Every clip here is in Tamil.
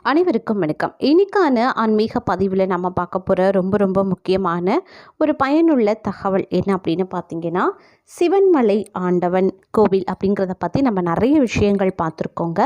அனைவருக்கும் வணக்கம். இன்னைக்கான ஆன்மீக பதிவில் நம்ம பார்க்க போகிற ரொம்ப ரொம்ப முக்கியமான ஒரு பயனுள்ள தகவல் என்ன அப்படின்னு பார்த்தீங்கன்னா, சிவன்மலை ஆண்டவன் கோவில் அப்படிங்கிறத பற்றி நம்ம நிறைய விஷயங்கள் பார்த்துருக்கோங்க.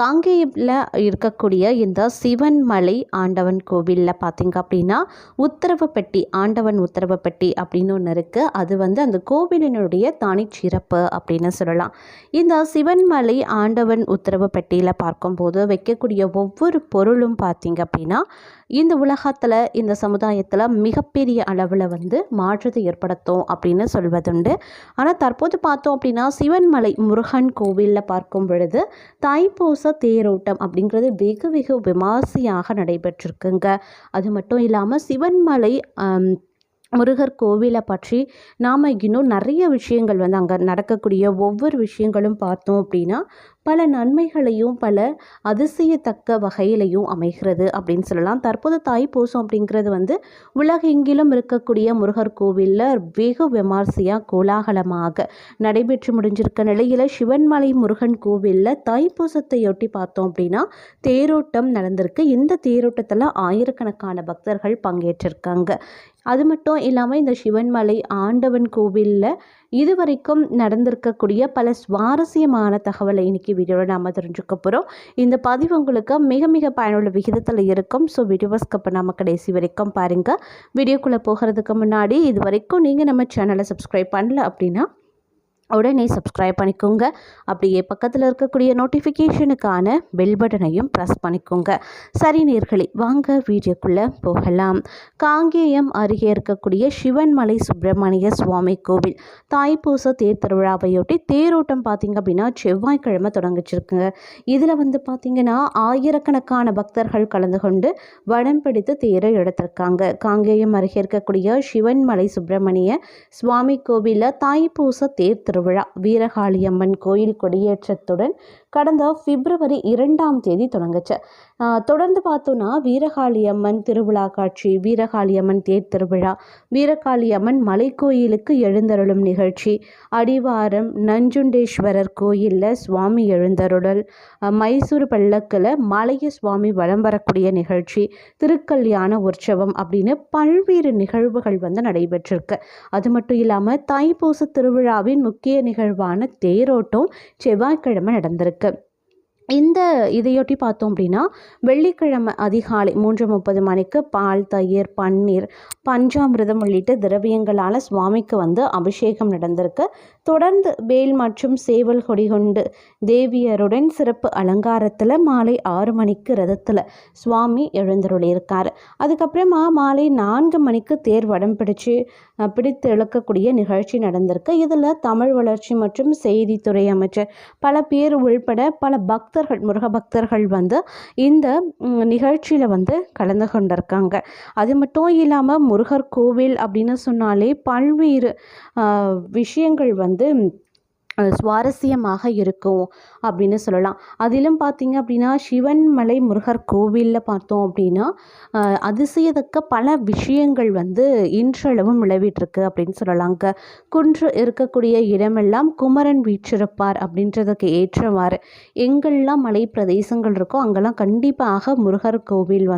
காங்கேயத்தில் இருக்கக்கூடிய இந்த சிவன்மலை ஆண்டவன் கோவிலில் பார்த்திங்க அப்படின்னா உத்தரவு பெட்டி, ஆண்டவன் உத்தரவு பெட்டி அப்படின்னு ஒன்று இருக்குது. அது அந்த கோவிலினுடைய தனிச்சிறப்பு அப்படின்னு சொல்லலாம். இந்த சிவன்மலை ஆண்டவன் உத்தரவு பெட்டியில் பார்க்கும்போது வைக்கக்கூடிய ஒவ்வொரு பொருளும் பார்த்திங்க அப்படின்னா இந்த உலகத்தில், இந்த சமுதாயத்தில் மிகப்பெரிய அளவில் மாற்றத்தை ஏற்படுத்தும் அப்படின்னு சொல்வதுண்டு. ஆனால் தற்போது பார்த்தோம் அப்படின்னா சிவன்மலை முருகன் கோவிலில் பார்க்கும் பொழுது தைப்பூச தேரோட்டம் அப்படிங்கிறது வெகு வெகு விமர்சையாக நடைபெற்றிருக்குங்க. அது மட்டும் இல்லாமல் சிவன்மலை முருகர் கோவிலை பற்றி நாம் இன்னும் நிறைய விஷயங்கள் அங்கே நடக்கக்கூடிய ஒவ்வொரு விஷயங்களும் பார்த்தோம் அப்படின்னா பல நன்மைகளையும் பல அதிசயத்தக்க வகையிலையும் அமைகிறது அப்படின்னு சொல்லலாம். தற்போது தைப்பூசம் அப்படிங்கிறது உலகெங்கிலும் இருக்கக்கூடிய முருகர் கோவிலில் வெகு விமர்சையாக கோலாகலமாக நடைபெற்று முடிஞ்சிருக்க நிலையில் சிவன்மலை முருகன் கோவிலில் தைப்பூசத்தையொட்டி பார்த்தோம் அப்படின்னா தேரோட்டம் நடந்திருக்கு. இந்த தேரோட்டத்தில் ஆயிரக்கணக்கான பக்தர்கள் பங்கேற்றிருக்காங்க. அது மட்டும் இல்லாமல் இந்த சிவன்மலை ஆண்டவன் கோவிலில் இதுவரைக்கும் நடந்திருக்கக்கூடிய பல சுவாரஸ்யமான தகவலை இன்னைக்கு வீடியோவில் நாம் தெரிஞ்சுக்க போகிறோம். இந்த பதிவு உங்களுக்கு மிக மிக பயனுள்ள விகிதத்தில் இருக்கும். ஸோ வீடியோஸ்க்கு அப்போ நம்ம கடைசி வரைக்கும் பாருங்கள். வீடியோக்குள்ளே போகிறதுக்கு முன்னாடி இது வரைக்கும் நீங்கள் நம்ம சேனலை சப்ஸ்கிரைப் பண்ணல அப்படின்னா உடனே சப்ஸ்கிரைப் பண்ணிக்கோங்க. அப்படியே பக்கத்தில் இருக்கக்கூடிய நோட்டிஃபிகேஷனுக்கான பெல் பட்டனையும் ப்ரெஸ் பண்ணிக்கோங்க. சரி நேயர்களே, வாங்க வீடியோக்குள்ளே போகலாம். காங்கேயம் அருகே இருக்கக்கூடிய சிவன்மலை சுப்பிரமணிய சுவாமி கோவில் தைப்பூச தேர் திருவிழாவையொட்டி தேரோட்டம் பார்த்திங்க அப்படின்னா செவ்வாய்க்கிழமை தொடங்கிச்சிருக்குங்க. இதில் பார்த்திங்கன்னா ஆயிரக்கணக்கான பக்தர்கள் கலந்து கொண்டு வடம் பிடித்து தேரை எடுத்திருக்காங்க. காங்கேயம் அருகே இருக்கக்கூடிய சிவன்மலை சுப்பிரமணிய சுவாமி கோவிலில் தைப்பூச தேர் திருவிழா வீரகாளியம்மன் கோயில் கொடியேற்றத்துடன் கடந்த பிப்ரவரி 2ஆம் தேதி தொடங்குச்சு. தொடர்ந்து பார்த்தோன்னா வீரகாளியம்மன் திருவிழா காட்சி, வீரகாளியம்மன் தேர் திருவிழா, வீரகாளியம்மன் மலைக்கோயிலுக்கு எழுந்தருளும் நிகழ்ச்சி, அடிவாரம் நஞ்சுண்டேஸ்வரர் கோயிலில் சுவாமி எழுந்தருளல், மைசூர் பல்லக்கில் மலைய சுவாமி வலம் வரக்கூடிய நிகழ்ச்சி, திருக்கல்யாண உற்சவம் அப்படின்னு பல்வேறு நிகழ்வுகள் நடைபெற்றிருக்கு. அது மட்டும் இல்லாமல் தைப்பூச திருவிழாவின் முக்கிய நிகழ்வான தேரோட்டம் செவ்வாய்க்கிழமை நடந்திருக்கு. இதையொட்டி பார்த்தோம் அப்படின்னா வெள்ளிக்கிழமை அதிகாலை 3:30 மணிக்கு பால், தயிர், பன்னீர், பஞ்சாமிர்தம் உள்ளிட்ட திரவியங்களால் சுவாமிக்கு அபிஷேகம் நடந்திருக்கு. தொடர்ந்து வேல் மற்றும் சேவல் கொடி கொண்டு தேவியருடன் சிறப்பு அலங்காரத்தில் மாலை 6 மணிக்கு ரதத்தில் சுவாமி எழுந்தருளியிருக்கார். அதுக்கப்புறமா மாலை 4 மணிக்கு தேர் வடம் பிடித்து இழுக்கக்கூடிய நிகழ்ச்சி நடந்திருக்கு. இதில் தமிழ் வளர்ச்சி மற்றும் செய்தித்துறை அமைச்சர் பல பேர் உள்பட பல முருக பக்தர்கள் இந்த நிகழ்ச்சியில் கலந்து கொண்டிருக்காங்க. அது மட்டும் இல்லாமல் முருகர் கோவில் அப்படின்னு சொன்னாலே பல்வேறு விஷயங்கள் சுவாரஸ்யமாக இருக்கும் அப்படின்னு சொல்லலாம். அதிலும் பார்த்திங்க அப்படின்னா சிவன்மலை முருகர் கோவிலில் பார்த்தோம் அப்படின்னா அதிசயத்தக்க பல விஷயங்கள் இன்றளவும் விளைவிட்டிருக்கு அப்படின்னு சொல்லலாங்க. குன்று இருக்கக்கூடிய இடமெல்லாம் குமரன் வீற்றிருப்பார் அப்படின்றதுக்கு ஏற்றவாறு எங்கெல்லாம் மலை பிரதேசங்கள் இருக்கோ அங்கெல்லாம் கண்டிப்பாக முருகர் கோவில்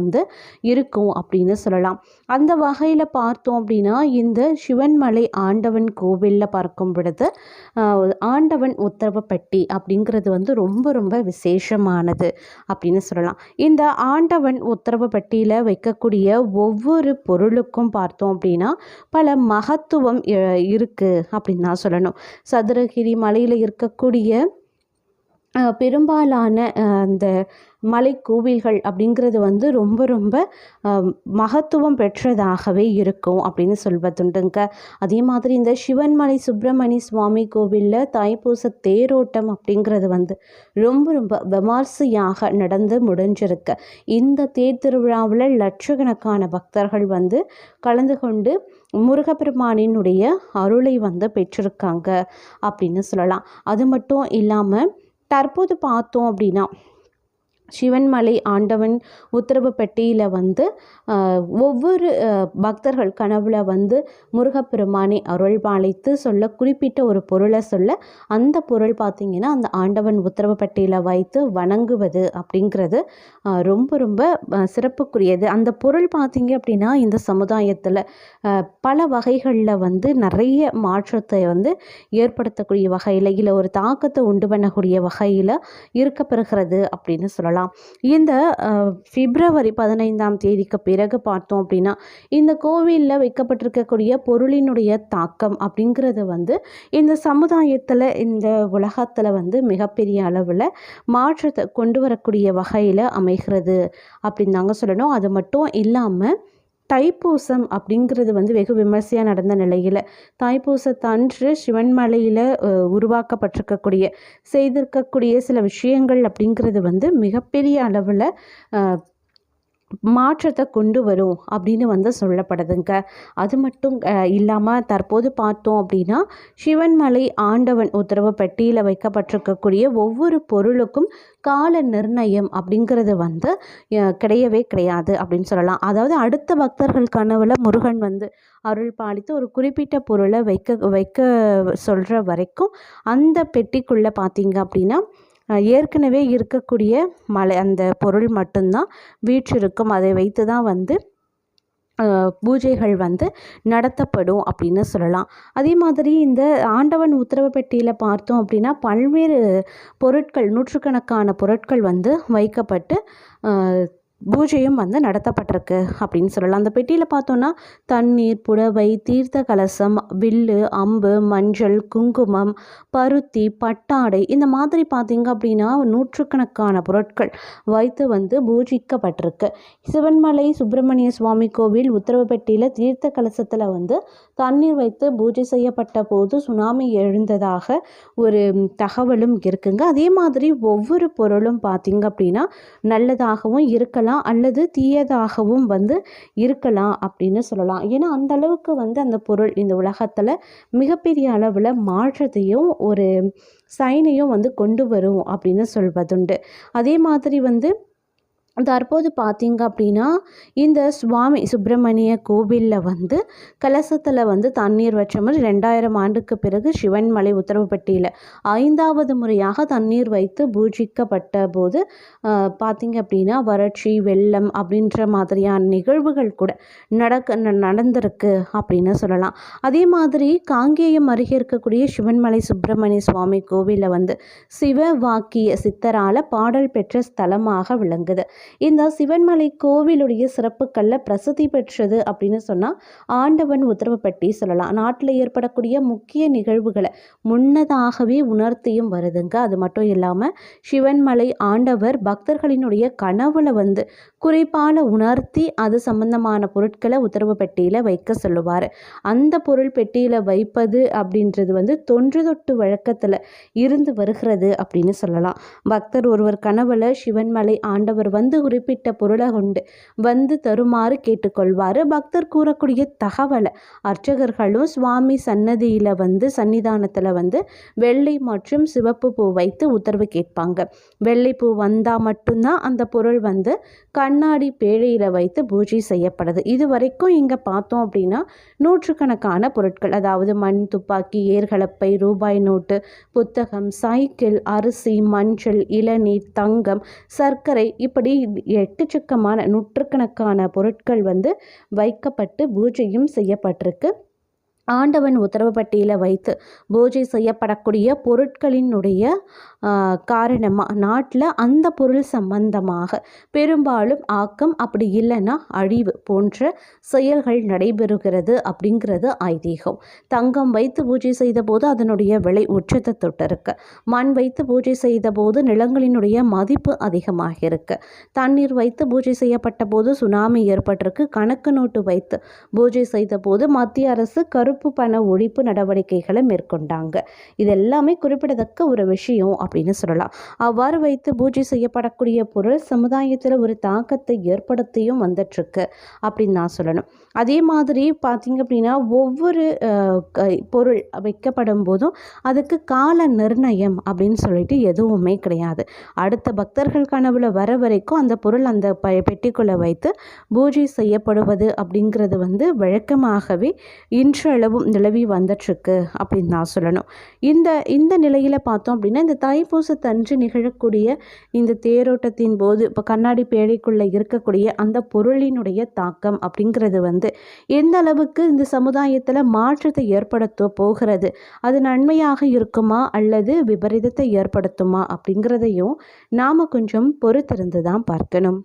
இருக்கும் அப்படின்னு சொல்லலாம். அந்த வகையில் பார்த்தோம் அப்படின்னா இந்த சிவன்மலை ஆண்டவன் கோவிலில் பார்க்கும் பொழுது ஆண்டவன் உத்தரவு பெட்டி அப்படிங்கிறது ரொம்ப ரொம்ப விசேஷமானது அப்படின்னு சொல்லலாம். இந்த ஆண்டவன் உத்தரவு பெட்டியில் வைக்கக்கூடிய ஒவ்வொரு பொருளுக்கும் பார்த்தோம் அப்படின்னா பல மகத்துவம் இருக்குது அப்படின்னு தான் சொல்லணும். சதுரகிரி மலையில் இருக்கக்கூடிய பெரும்பாலான அந்த மலை கோவில்கள் அப்படிங்கிறது ரொம்ப ரொம்ப மகத்துவம் பெற்றதாகவே இருக்கும் அப்படின்னு சொல்வதுண்டுங்க. அதே மாதிரி இந்த சிவன்மலை சுப்பிரமணிய சுவாமி கோவிலில் தைப்பூச தேரோட்டம் அப்படிங்கிறது ரொம்ப ரொம்ப விமர்சையாக நடந்து முடிஞ்சிருக்கு. இந்த தேர் திருவிழாவில் லட்சக்கணக்கான பக்தர்கள் கலந்து கொண்டு முருகப்பெருமானினுடைய அருளை பெற்றிருக்காங்க அப்படின்னு சொல்லலாம். அது மட்டும் இல்லாமல் தற்போது பார்த்தோம் அப்படின்னா சிவன்மலை ஆண்டவன் உத்தரவு பெட்டியில் வந்து ஒவ்வொரு பக்தர்கள் கனவுல வந்து முருகப்பெருமானை அருள் பாலித்து சொல்ல குறிப்பிட்ட ஒரு பொருளை சொல்ல அந்த பொருள் பார்த்திங்கன்னா அந்த ஆண்டவன் உத்தரவு பெட்டியில் வைத்து வணங்குவது அப்படிங்கிறது ரொம்ப ரொம்ப சிறப்புக்குரியது. அந்த பொருள் பார்த்திங்க அப்படின்னா இந்த சமுதாயத்தில் பல வகைகளில் வந்து நிறைய மாற்றத்தை வந்து ஏற்படுத்தக்கூடிய வகையில் இல்லை ஒரு தாக்கத்தை உண்டு பண்ணக்கூடிய வகையில் இருக்கப்பெறுகிறது அப்படின்னு சொல்லலாம். இந்த பிப்ரவரி 15ஆம் தேதிக்கு பிறகு பார்த்தோம் அப்படின்னா இந்த கோவிலில் வைக்கப்பட்டிருக்கக்கூடிய பொருளினுடைய தாக்கம் அப்படிங்கிறது வந்து இந்த சமுதாயத்தில் இந்த உலகத்தில் வந்து மிகப்பெரிய அளவில் மாற்றத்தை கொண்டு வரக்கூடிய வகையில் அமைகிறது அப்படின்னு தாங்க சொல்லணும். அது மட்டும் இல்லாமல் தைப்பூசம் அப்படிங்கிறது வந்து வெகு விமர்சையாக நடந்த நிலையில் தைப்பூசத்தன்று சிவன்மலையில் உருவாக்கப்பட்டிருக்கக்கூடிய செய்திருக்கக்கூடிய சில விஷயங்கள் அப்படிங்கிறது வந்து மிகப்பெரிய அளவில் மாற்றத்தை கொண்டு வரும் அப்படின்னு வந்து சொல்லப்படுதுங்க. அது மட்டும் இல்லாமல் தற்போது பார்த்தோம் அப்படின்னா சிவன்மலை ஆண்டவன் உத்தரவு பெட்டியில் வைக்கப்பட்டிருக்கக்கூடிய ஒவ்வொரு பொருளுக்கும் கால நிர்ணயம் அப்படிங்கிறது வந்து கிடையவே கிடையாது அப்படின்னு சொல்லலாம். அதாவது அடுத்த பக்தர்கள் கனவுல முருகன் வந்து அருள் பாலித்து ஒரு குறிப்பிட்ட பொருளை வைக்க சொல்கிற வரைக்கும் அந்த பெட்டிக்குள்ளே பார்த்தீங்க அப்படின்னா ஏற்கனவே இருக்கக்கூடிய அந்த பொருள் மட்டும்தான் வீற்றிருக்கும். அதை வைத்து தான் வந்து பூஜைகள் வந்து நடத்தப்படும் அப்படின்னு சொல்லலாம். அதே மாதிரி இந்த ஆண்டவன் உத்தரவு பெட்டியில் பார்த்தோம் அப்படின்னா பல்வேறு பொருட்கள் நூற்றுக்கணக்கான பொருட்கள் வந்து வைக்கப்பட்டு பூஜையும் வந்து நடத்தப்பட்டிருக்கு அப்படின்னு சொல்லலாம். அந்த பெட்டியில் பார்த்தோன்னா தண்ணீர், புடவை, தீர்த்த கலசம், வில்லு, அம்பு, மஞ்சள், குங்குமம், பருத்தி, பட்டாடை இந்த மாதிரி பார்த்திங்க அப்படின்னா நூற்றுக்கணக்கான பொருட்கள் வைத்து வந்து பூஜிக்கப்பட்டிருக்கு. சிவன்மலை சுப்பிரமணிய சுவாமி கோவில் உத்தரவு பெட்டியில் தீர்த்த கலசத்தில் வந்து தண்ணீர் வைத்து பூஜை செய்யப்பட்ட போது சுனாமி எழுந்ததாக ஒரு தகவலும் இருக்குங்க. அதே மாதிரி ஒவ்வொரு பொருளும் பார்த்திங்க அப்படின்னா நல்லதாகவும் இருக்கலாம் அல்லது தீயதாகவும் வந்து இருக்கலாம் அப்படின்னு சொல்லலாம். ஏன்னா அந்த அளவுக்கு வந்து அந்த பொருள் இந்த உலகத்தில் மிகப்பெரிய அளவில் மாற்றத்தையும் ஒரு சைனையும் வந்து கொண்டு வரும் அப்படின்னு சொல்வதுண்டு. அதே மாதிரி வந்து தற்போது பார்த்தீங்க அப்படின்னா இந்த சுவாமி சுப்பிரமணிய கோவிலில் வந்து கலசத்தில் வந்து தண்ணீர் வச்ச மாதிரி 2000 ஆண்டுக்கு பிறகு சிவன்மலை உத்தரவு பெட்டியில் 5வது முறையாக தண்ணீர் வைத்து பூஜிக்கப்பட்ட போது பார்த்தீங்க அப்படின்னா வறட்சி, வெள்ளம் அப்படின்ற மாதிரியான நிகழ்வுகள் கூட நடந்திருக்கு அப்படின்னு சொல்லலாம். அதே மாதிரி காங்கேயம் அருகே இருக்கக்கூடிய சிவன்மலை சுப்பிரமணிய சுவாமி கோவிலில் வந்து சிவ வாக்கிய சித்தரால் பாடல் பெற்ற ஸ்தலமாக விளங்குது. இந்த சிவன்மலை கோவிலுடைய சிறப்புகளில் பிரசித்தி பெற்றது அப்படின்னு சொன்னால் ஆண்டவன் உத்தரவு பெட்டி சொல்லலாம். நாட்டில் ஏற்படக்கூடிய முக்கிய நிகழ்வுகளை முன்னதாகவே உணர்த்தியும் வருதுங்க. அது மட்டும் இல்லாமல் சிவன்மலை ஆண்டவர் பக்தர்களினுடைய கனவுல வந்து குறிப்பான உணர்த்தி அது சம்பந்தமான பொருட்களை உத்தரவு பெட்டியில் வைக்க சொல்லுவார். அந்த பொருள் பெட்டியில் வைப்பது அப்படின்றது வந்து தொன்று தொட்டு வழக்கத்தில் இருந்து வருகிறது அப்படின்னு சொல்லலாம். பக்தர் ஒருவர் கனவுல சிவன்மலை ஆண்டவர் வந்து குறிப்பிட்ட பொருளை கொண்டு வந்து தருமாறு கேட்டுக்கொள்வார். பக்தர் கூறக்கூடிய தகவலை அர்ச்சகர்களும் சுவாமி சன்னிதானத்தில் வந்து வெள்ளை மற்றும் சிவப்பு பூ வைத்து உத்தரவு கேட்பாங்க. வெள்ளை பூ வந்தால் மட்டும்தான் அந்த பொருள் வந்து கண்ணாடி பேழையில் வைத்து பூஜை செய்யப்படுது. இது வரைக்கும் இங்கே பார்த்தோம் அப்படின்னா நூற்றுக்கணக்கான பொருட்கள், அதாவது மண் துப்பாக்கி, ஏர்கலப்பை, ரூபாய் நோட்டு, புத்தகம், சைக்கிள், அரிசி, மஞ்சள், இளநீர், தங்கம், சர்க்கரை இப்படி எக்கச்சக்கமான நூற்றுக்கணக்கான பொருட்கள் வந்து வைக்கப்பட்டு பூஜையும் செய்யப்பட்டிருக்கு. ஆண்டவன் உத்தரவு பட்டியலில் வைத்து பூஜை செய்யப்படக்கூடிய பொருட்களினுடைய காரணமாக நாட்டில் அந்த பொருள் சம்பந்தமாக பெரும்பாலும் ஆக்கம், அப்படி இல்லைன்னா அழிவு போன்ற செயல்கள் நடைபெறுகிறது அப்படிங்கிறது ஐதீகம். தங்கம் வைத்து பூஜை செய்த போது அதனுடைய விலை உச்சத்தை தொட்டிருக்கு. மண் வைத்து பூஜை செய்த போது நிலங்களினுடைய மதிப்பு அதிகமாக இருக்கு. தண்ணீர் வைத்து பூஜை செய்யப்பட்ட போது சுனாமி ஏற்பட்டிருக்கு. கணக்கு நோட்டு வைத்து பூஜை செய்த போது மத்திய அரசு கருப்பு பண ஒழிப்பு நடவடிக்கைகளை மேற்கொண்டாங்க. இது எல்லாமே குறிப்பிடத்தக்க ஒரு விஷயம் அப்படின்னு சொல்லலாம். அவ்வாறு வைத்து பூஜை செய்யப்படக்கூடிய பொருள் சமுதாயத்தில் ஒரு தாக்கத்தை ஏற்படுத்தியும் வந்துட்டுருக்கு அப்படின்னு நான் சொல்லணும். அதே மாதிரி பார்த்திங்க அப்படின்னா ஒவ்வொரு பொருள் வைக்கப்படும் போதும் அதுக்கு கால நிர்ணயம் அப்படின்னு சொல்லிட்டு எதுவுமே கிடையாது. அடுத்த பக்தர்கள் கனவுல வர வரைக்கும் அந்த பொருள் அந்த பெட்டிக்குள்ளே வைத்து பூஜை செய்யப்படுவது அப்படிங்கிறது வழக்கமாகவே இன்றளவும் நிலவி வந்துட்டுருக்கு அப்படின்னு நான் சொல்லணும். இந்த நிலையில் பார்த்தோம் அப்படின்னா இந்த தைப்பூசத்தன்று நிகழக்கூடிய இந்த தேரோட்டத்தின் போது இப்போ கண்ணாடி பேழைக்குள்ளே இருக்கக்கூடிய அந்த பொருளினுடைய தாக்கம் அப்படிங்கிறது எந்த அளவுக்கு இந்த சமுதாயத்தில் மாற்றத்தை ஏற்படுத்த போகிறது, அது நன்மையாக இருக்குமா அல்லது விபரீதத்தை ஏற்படுத்துமா அப்படிங்கிறதையும் நாம் கொஞ்சம் பொறுத்திருந்து தான் பார்க்கணும்.